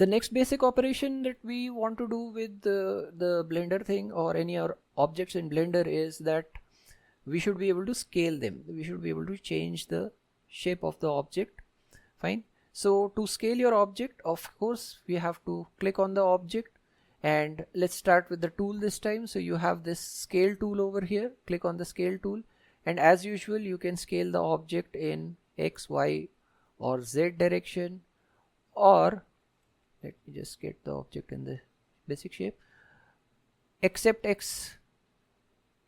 The next basic operation that we want to do with the Blender thing or any other objects in Blender is that we should be able to scale them. We should be able to change the shape of the object. Fine. So to scale your object, of course, we have to click on the object, and let's start with the tool this time. So you have this scale tool over here. Click on the scale tool, and as usual you can scale the object in X, Y or Z direction, or let me just get the object in the basic shape, except X,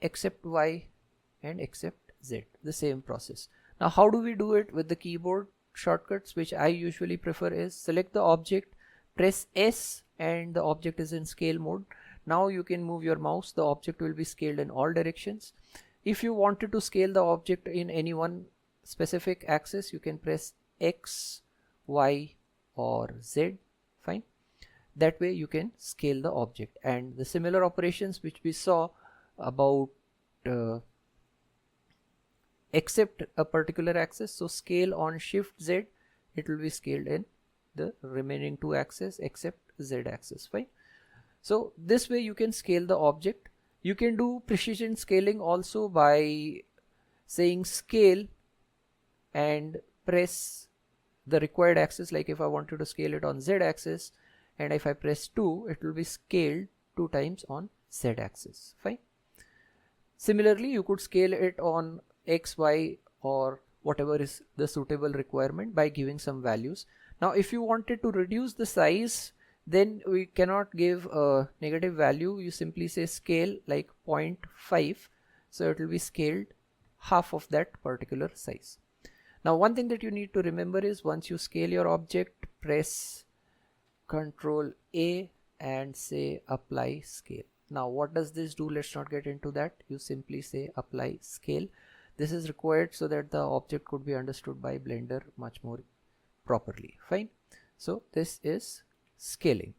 except Y and except Z, the same process. Now how do we do it? With the keyboard shortcuts, which I usually prefer, is select the object, press S, and the object is in scale mode. Now you can move your mouse, the object will be scaled in all directions. If you wanted to scale the object in any one specific axis, you can press X, Y or Z. Fine. That way you can scale the object, and the similar operations which we saw about except a particular axis, so scale on Shift Z, it will be scaled in the remaining two axes except Z axis. Fine. So this way you can scale the object. You can do precision scaling also by saying scale and press the required axis. Like if I wanted to scale it on Z axis, and if I press 2, it will be scaled 2 times on Z axis. Fine. Similarly, you could scale it on X, Y or whatever is the suitable requirement by giving some values. Now if you wanted to reduce the size, then we cannot give a negative value. You simply say scale like 0.5, so it will be scaled half of that particular size. Now one thing that you need to remember is, once you scale your object, press Ctrl A and say apply scale. Now what does this do? Let's not get into that. You simply say apply scale. This is required so that the object could be understood by Blender much more properly. Fine. So this is scaling.